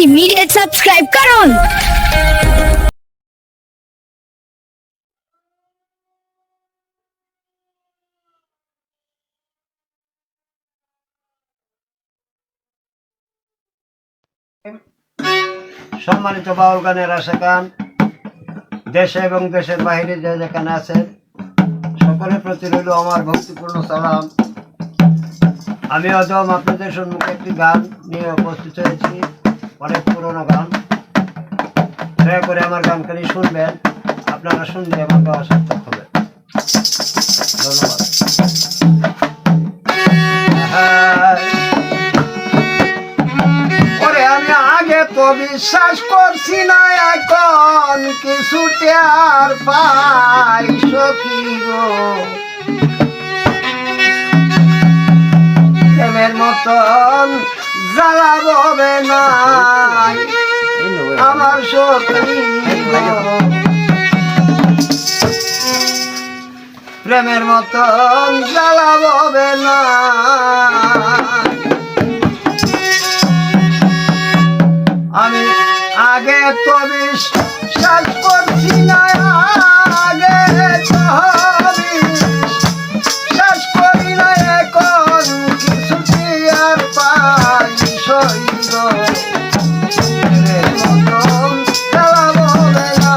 Immediate subscribe করুন। সম্মানিত বাউল গানের আশিকান, দেশে এবং দেশের বাইরে যে যেখানে আছেন, সকলের প্রতি রইল আমার ভক্তিপূর্ণ সালাম। আমি অদম আপনাদের সম্মুখে একটি গান নিয়ে উপস্থিত হয়েছি, অনেক পুরোনো গান। দয়া করে আমার গানখানি শুনবেন, আপনারা শুনলে আমার গাওয়া সার্থক হবে। ধন্যবাদ। আমি আগে তো বিশ্বাস করছি না, এখন কিছুতে আর পাই সখী গো। প্রেমের মতন জ্বালা ববে নাই আমার সখী গো। প্রেমের মতন জ্বালা ববে না। আমি আগে তো বিশ্বাস করছি না, আগে তো বিশ্বাস করি না, এখন কিছুটি আর পাই সইব। প্রেমের মতন জ্বালা ববে না।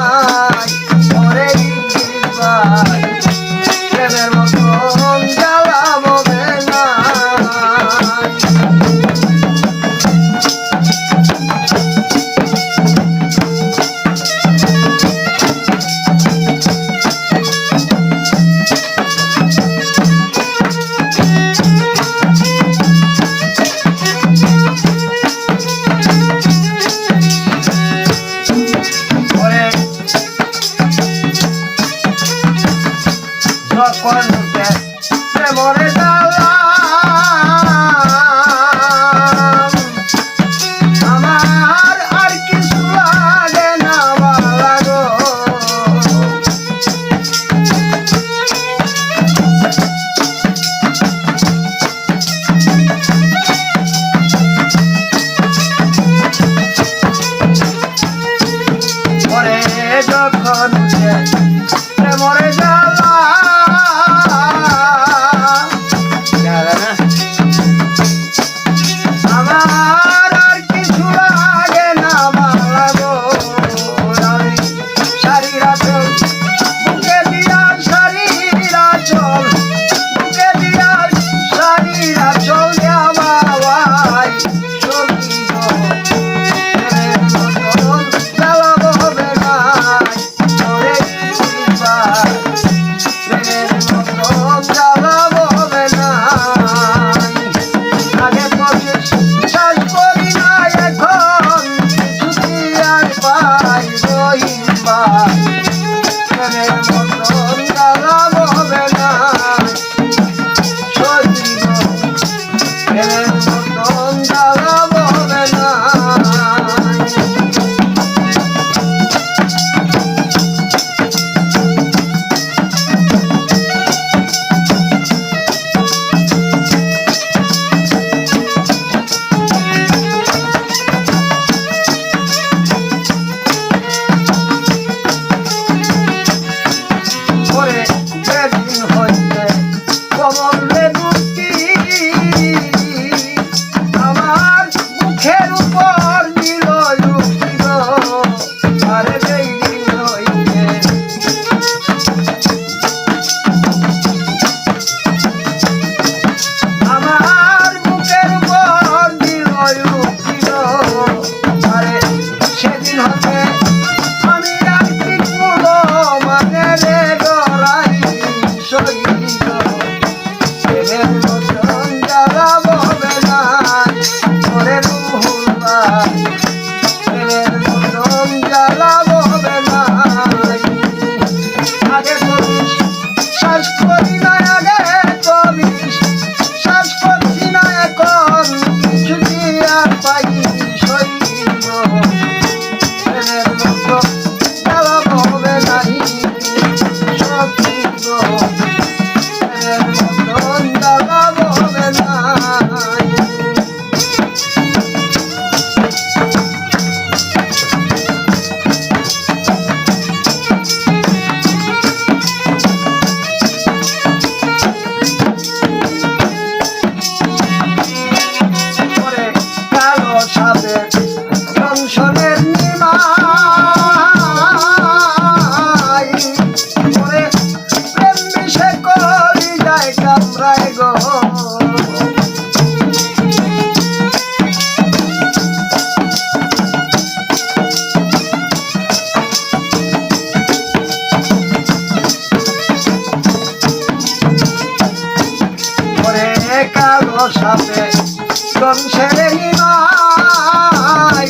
প্রেমরে জ্বালা আমার আর কিছু লাগে না বালা গো। পরে যখন প্রেমরে জ্বালা আমার আর কিছু লাগে না বালা গো। আমি সারিরা চল বুকে দিয়া, সারিরা চল বুকে দিয়া, সারিরা চল দিয়া বাবাই সখী গো। প্রেমের মতন জ্বালা ববে নাই ওরে ভাই, প্রেমের মতন জ্বালা ববে নাই। আগে তো বিশ্বাস করি না, এখন কিছুটি আর পাই রহিম ভাই। প্রেমের মতন জ্বালা ববে না সইব, প্রেমের মতন জ্বালা ববে না। পরে যেদিন হইতে কমলে দুটি আমার মুখের উপর দিল লুকিল, আরে যেদিন হইতে আমার মুখের উপর দিল লুকিল, আরে সেদিন হতে আমি রাখি পুরো মানে রে গড়াই সইব। প্রেমের মতন জ্বালা ববে নাই ওরে রুহুল ভাই, প্রেমের মতন জ্বালা ববে নাই। আগে তো বিশ্বাস করি না, আগে তো বিশ্বাস করছি না, এখন কিছুটি আর পাই সইব। প্রেমের সাপে দংশের নিমাই